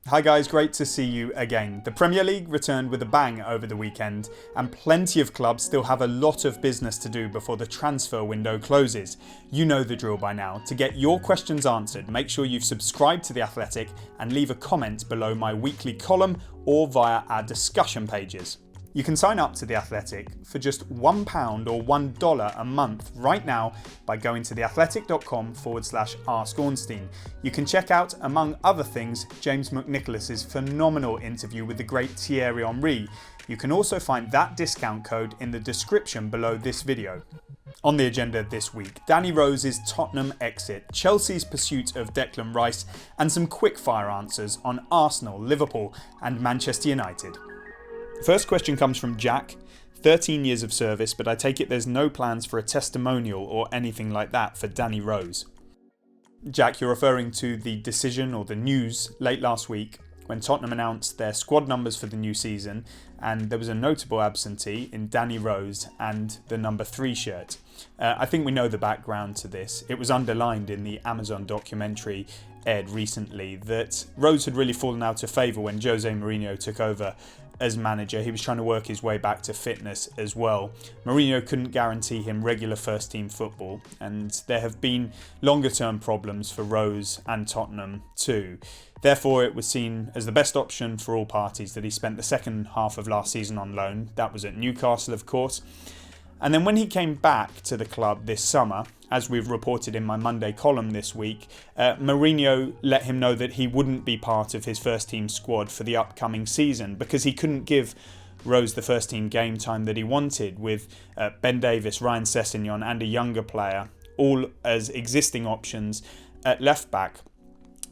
Hi guys, great to see you again. The Premier League returned with a bang over the weekend, and plenty of clubs still have a lot of business to do before the transfer window closes. You know the drill by now. To get your questions answered, make sure you've subscribed to The Athletic and leave a comment below my weekly column or via our discussion pages. You can sign up to The Athletic for just £1 or $1 a month right now by going to theathletic.com/Ask Ornstein. You can check out, among other things, James McNicholas's phenomenal interview with the great Thierry Henry. You can also find that discount code in the description below this video. On the agenda this week, Danny Rose's Tottenham exit, Chelsea's pursuit of Declan Rice, and some quick-fire answers on Arsenal, Liverpool and Manchester United. First question comes from Jack, 13 years of service, but I take it there's no plans for a testimonial or anything like that for Danny Rose. Jack, you're referring to the decision or the news late last week when Tottenham announced their squad numbers for the new season, and there was a notable absentee in Danny Rose and the number 3 shirt. I think we know the background to this. It was underlined in the Amazon documentary aired recently that Rose had really fallen out of favour when Jose Mourinho took over as manager. He was trying to work his way back to fitness as well. Mourinho couldn't guarantee him regular first team football, and there have been longer term problems for Rose and Tottenham too. Therefore, it was seen as the best option for all parties that he spent the second half of last season on loan. That was at Newcastle, of course. And then when he came back to the club this summer, as we've reported in my Monday column this week, Mourinho let him know that he wouldn't be part of his first team squad for the upcoming season because he couldn't give Rose the first team game time that he wanted, with Ben Davies, Ryan Sessegnon and a younger player all as existing options at left back.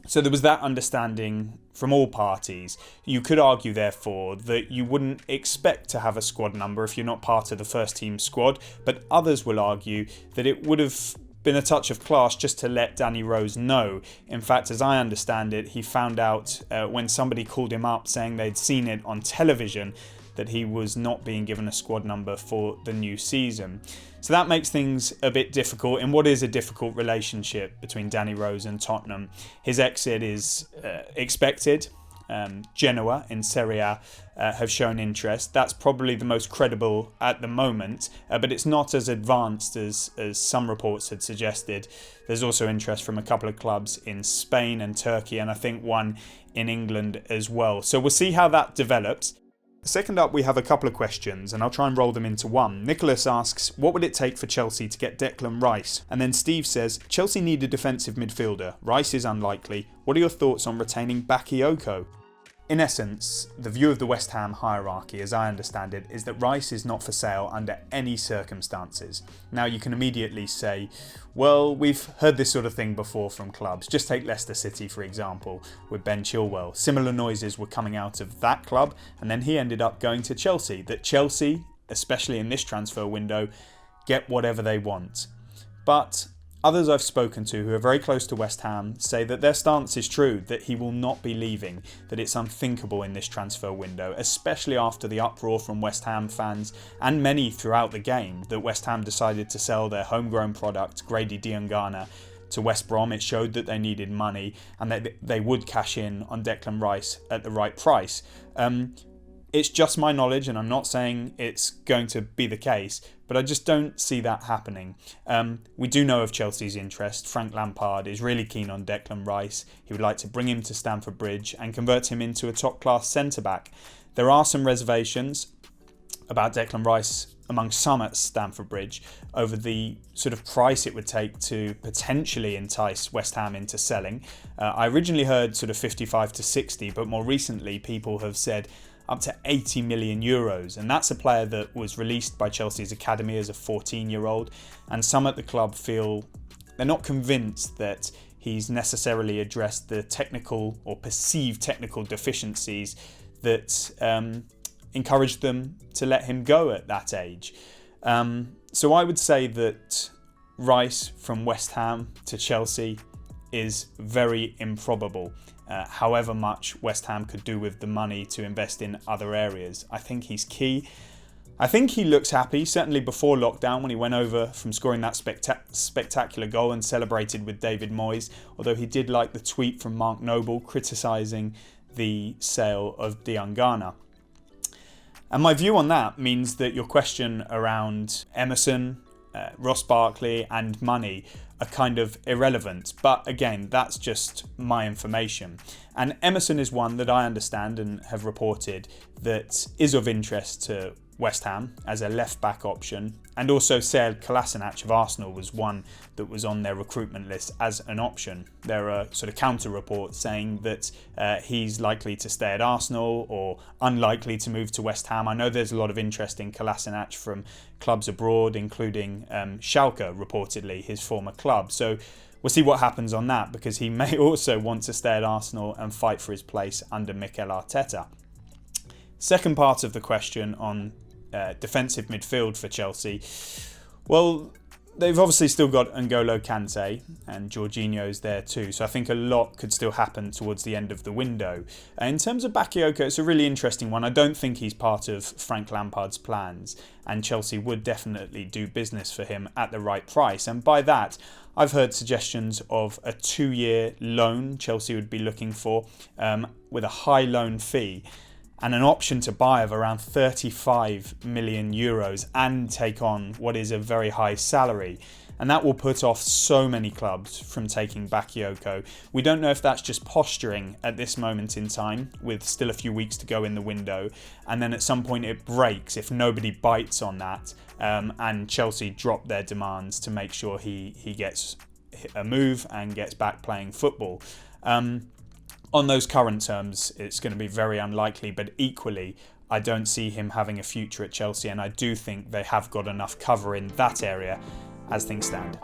So there was that understanding from all parties. You could argue, therefore, that you wouldn't expect to have a squad number if you're not part of the first team squad, but others will argue that it would have been a touch of class just to let Danny Rose know. In fact, as I understand it, he found out when somebody called him up saying they'd seen it on television that he was not being given a squad number for the new season. So that makes things a bit difficult in what is a difficult relationship between Danny Rose and Tottenham. His exit is expected. Genoa in Serie A have shown interest. That's probably the most credible at the moment, but it's not as advanced as some reports had suggested. There's also interest from a couple of clubs in Spain and Turkey, and I think one in England as well. So we'll see how that develops. Second up, we have a couple of questions, and I'll try and roll them into one. Nicholas asks, what would it take for Chelsea to get Declan Rice? And then Steve says, Chelsea need a defensive midfielder. Rice is unlikely. What are your thoughts on retaining Bakayoko? In essence, the view of the West Ham hierarchy, as I understand it, is that Rice is not for sale under any circumstances. Now you can immediately say, well, we've heard this sort of thing before from clubs. Just take Leicester City, for example, with Ben Chilwell. Similar noises were coming out of that club, and then he ended up going to Chelsea. That Chelsea, especially in this transfer window, get whatever they want. But others I've spoken to who are very close to West Ham say that their stance is true, that he will not be leaving, that it's unthinkable in this transfer window, especially after the uproar from West Ham fans and many throughout the game that West Ham decided to sell their homegrown product, Grady Diangana, to West Brom. It showed that they needed money and that they would cash in on Declan Rice at the right price. It's just my knowledge, and I'm not saying it's going to be the case, but I just don't see that happening. We do know of Chelsea's interest. Frank Lampard is really keen on Declan Rice. He would like to bring him to Stamford Bridge and convert him into a top-class centre-back. There are some reservations about Declan Rice among some at Stamford Bridge over the sort of price it would take to potentially entice West Ham into selling. I originally heard sort of 55 to 60, but more recently people have said up to 80 million euros, and that's a player that was released by Chelsea's academy as a 14-year-old, and some at the club feel they're not convinced that he's necessarily addressed the technical or perceived technical deficiencies that encouraged them to let him go at that age. So I would say that Rice from West Ham to Chelsea is very improbable. However much West Ham could do with the money to invest in other areas. I think he's key. I think he looks happy, certainly before lockdown when he went over from scoring that spectacular goal and celebrated with David Moyes, although he did like the tweet from Mark Noble criticising the sale of Diangana. And my view on that means that your question around Emerson, Ross Barkley and money are kind of irrelevant. But again, that's just my information. And Emerson is one that I understand and have reported that is of interest to West Ham as a left-back option. And also Sead Kolasinac of Arsenal was one that was on their recruitment list as an option. There are sort of counter reports saying that he's likely to stay at Arsenal or unlikely to move to West Ham. I know there's a lot of interest in Kolasinac from clubs abroad, including Schalke, reportedly, his former club. So we'll see what happens on that, because he may also want to stay at Arsenal and fight for his place under Mikel Arteta. Second part of the question on defensive midfield for Chelsea. Well, they've obviously still got N'Golo Kante and Jorginho's there too, so I think a lot could still happen towards the end of the window. In terms of Bakayoko, it's a really interesting one. I don't think he's part of Frank Lampard's plans, and Chelsea would definitely do business for him at the right price. And by that, I've heard suggestions of a 2-year loan Chelsea would be looking for, with a high loan fee and an option to buy of around 35 million euros and take on what is a very high salary. And that will put off so many clubs from taking Bakayoko. We don't know if that's just posturing at this moment in time, with still a few weeks to go in the window, and then at some point it breaks if nobody bites on that, and Chelsea drop their demands to make sure he gets a move and gets back playing football. On those current terms, it's going to be very unlikely, but equally, I don't see him having a future at Chelsea, and I do think they have got enough cover in that area as things stand.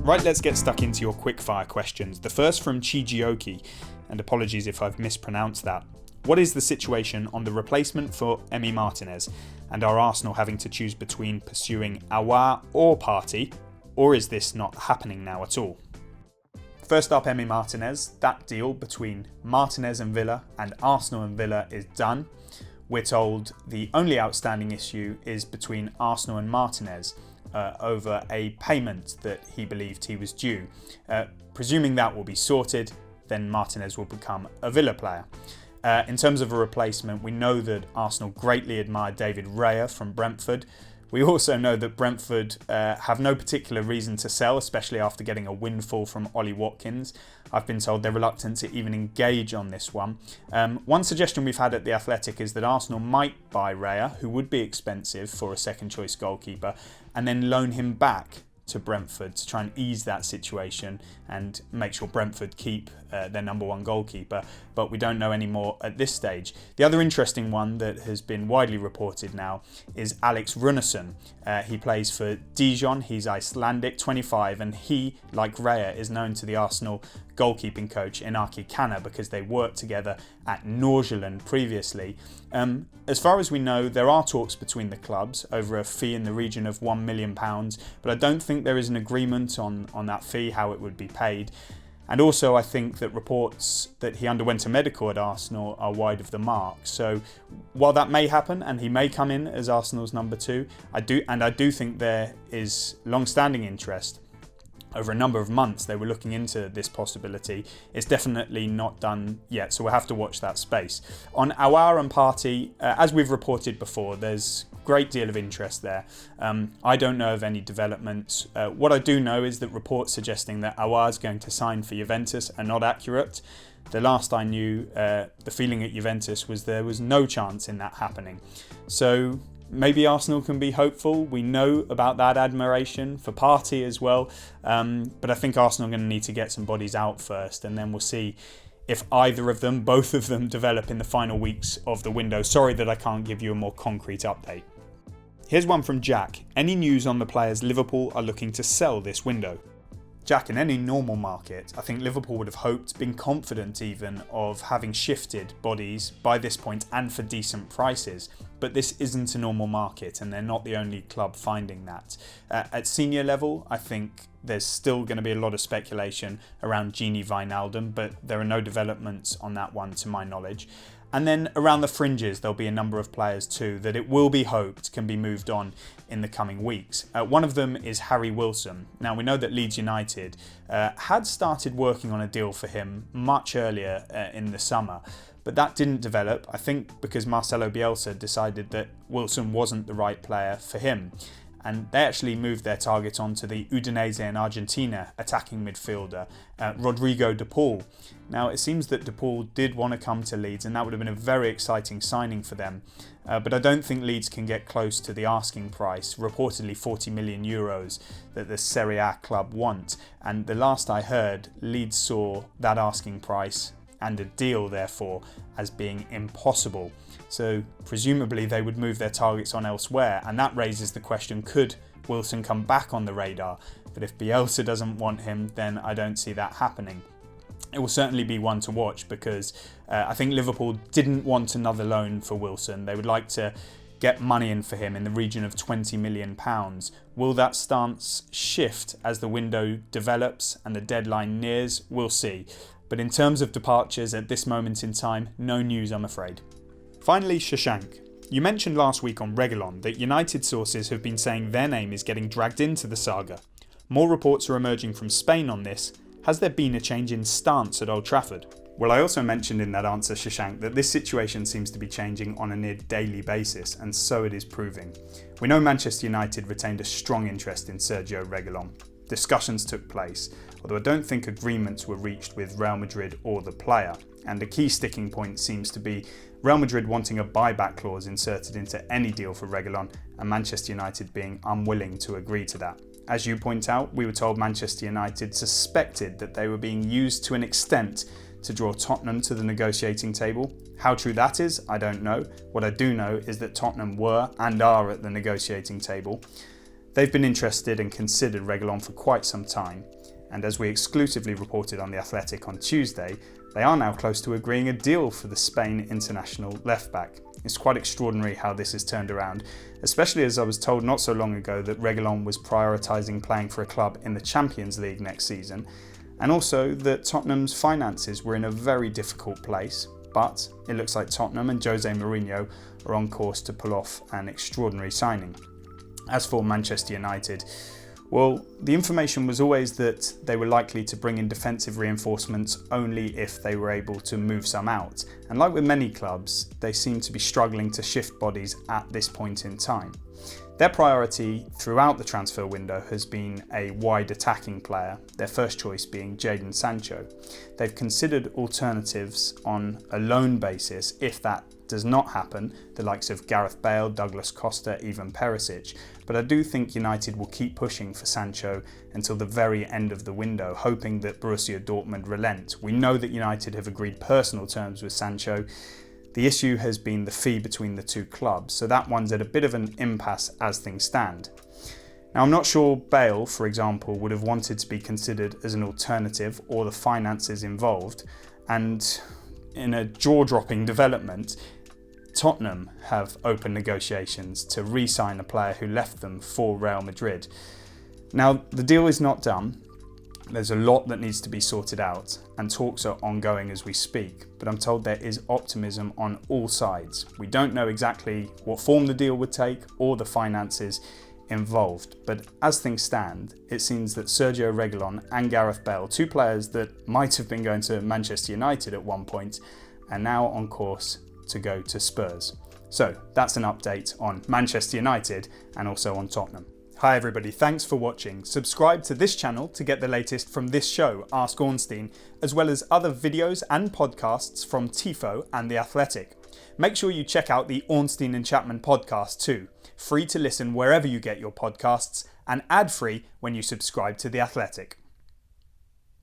Right, let's get stuck into your quickfire questions. The first from Chijioki, and apologies if I've mispronounced that. What is the situation on the replacement for Emi Martinez? And are Arsenal having to choose between pursuing Aouar or Partey, or is this not happening now at all? First up, Emi Martinez. That deal between Martinez and Villa and Arsenal and Villa is done. We're told the only outstanding issue is between Arsenal and Martinez over a payment that he believed he was due. Presuming that will be sorted, then Martinez will become a Villa player. In terms of a replacement, we know that Arsenal greatly admired David Raya from Brentford. We also know that Brentford have no particular reason to sell, especially after getting a windfall from Ollie Watkins. I've been told they're reluctant to even engage on this one. One suggestion we've had at The Athletic is that Arsenal might buy Raya, who would be expensive for a second choice goalkeeper, and then loan him back to Brentford to try and ease that situation and make sure Brentford keep their number one goalkeeper, but we don't know any more at this stage. The other interesting one that has been widely reported now is Alex Runarsson. He plays for Dijon, he's Icelandic, 25, and he, like Raya, is known to the Arsenal goalkeeping coach Inaki Kana because they worked together at Nordsjælland previously. As far as we know, there are talks between the clubs over a fee in the region of £1 million, but I don't think there is an agreement on that fee, how it would be paid. And also, I think that reports that he underwent a medical at Arsenal are wide of the mark. So while that may happen and he may come in as Arsenal's number 2, I do think there is long-standing interest. Over a number of months, they were looking into this possibility. It's definitely not done yet, so we'll have to watch that space. On Aouar and Partey, as we've reported before, there's a great deal of interest there. I don't know of any developments. What I do know is that reports suggesting that Aouar is going to sign for Juventus are not accurate. The last I knew, the feeling at Juventus was there was no chance in that happening. So maybe Arsenal can be hopeful. We know about that admiration for Partey as well. But I think Arsenal are going to need to get some bodies out first, and then we'll see if either of them, both of them, develop in the final weeks of the window. Sorry that I can't give you a more concrete update. Here's one from Jack. Any news on the players Liverpool are looking to sell this window? Jack, in any normal market, I think Liverpool would have hoped, been confident even, of having shifted bodies by this point and for decent prices. but this isn't a normal market and they're not the only club finding that. At senior level, I think there's still going to be a lot of speculation around Gini Wijnaldum, but there are no developments on that one to my knowledge. And then around the fringes, there'll be a number of players too that it will be hoped can be moved on in the coming weeks. One of them is Harry Wilson. Now, we know that Leeds United had started working on a deal for him much earlier in the summer, but that didn't develop, I think because Marcelo Bielsa decided that Wilson wasn't the right player for him. And they actually moved their target on to the Udinese in Argentina attacking midfielder Rodrigo de Paul. Now, it seems that de Paul did want to come to Leeds and that would have been a very exciting signing for them. But I don't think Leeds can get close to the asking price, reportedly 40 million euros, that the Serie A club want. And the last I heard, Leeds saw that asking price and a deal, therefore, as being impossible. So presumably they would move their targets on elsewhere, and that raises the question, could Wilson come back on the radar? But if Bielsa doesn't want him, then I don't see that happening. It will certainly be one to watch because I think Liverpool didn't want another loan for Wilson. They would like to get money in for him in the region of £20 million. Will that stance shift as the window develops and the deadline nears? We'll see. But in terms of departures at this moment in time, no news, I'm afraid. Finally, Shashank. You mentioned last week on Reguilon that United sources have been saying their name is getting dragged into the saga. More reports are emerging from Spain on this. Has there been a change in stance at Old Trafford? Well, I also mentioned in that answer, Shashank, that this situation seems to be changing on a near daily basis, and so it is proving. We know Manchester United retained a strong interest in Sergio Reguilon. Discussions took place, although I don't think agreements were reached with Real Madrid or the player. And a key sticking point seems to be Real Madrid wanting a buyback clause inserted into any deal for Reguilon and Manchester United being unwilling to agree to that. As you point out, we were told Manchester United suspected that they were being used to an extent to draw Tottenham to the negotiating table. How true that is, I don't know. What I do know is that Tottenham were and are at the negotiating table. They've been interested and considered Reguilon for quite some time, and as we exclusively reported on The Athletic on Tuesday, they are now close to agreeing a deal for the Spain international left-back. It's quite extraordinary how this has turned around, especially as I was told not so long ago that Reguilon was prioritising playing for a club in the Champions League next season, and also that Tottenham's finances were in a very difficult place, but it looks like Tottenham and Jose Mourinho are on course to pull off an extraordinary signing. As for Manchester United, well, the information was always that they were likely to bring in defensive reinforcements only if they were able to move some out. And like with many clubs, they seem to be struggling to shift bodies at this point in time. Their priority throughout the transfer window has been a wide attacking player, their first choice being Jadon Sancho. They've considered alternatives on a loan basis if that does not happen, the likes of Gareth Bale, Douglas Costa, even Perisic. But I do think United will keep pushing for Sancho until the very end of the window, hoping that Borussia Dortmund relent. We know that United have agreed personal terms with Sancho. The issue has been the fee between the two clubs, so that one's at a bit of an impasse as things stand. Now, I'm not sure Bale, for example, would have wanted to be considered as an alternative or the finances involved, and in a jaw-dropping development, Tottenham have opened negotiations to re-sign a player who left them for Real Madrid. Now, the deal is not done. There's a lot that needs to be sorted out, and talks are ongoing as we speak, but I'm told there is optimism on all sides. We don't know exactly what form the deal would take or the finances involved, but as things stand, it seems that Sergio Reguilon and Gareth Bale, two players that might have been going to Manchester United at one point, are now on course to go to Spurs. So that's an update on Manchester United and also on Tottenham. Hi everybody, thanks for watching. Subscribe to this channel to get the latest from this show, Ask Ornstein, as well as other videos and podcasts from Tifo and The Athletic. Make sure you check out the Ornstein and Chapman podcast too. Free to listen wherever you get your podcasts and ad-free when you subscribe to The Athletic.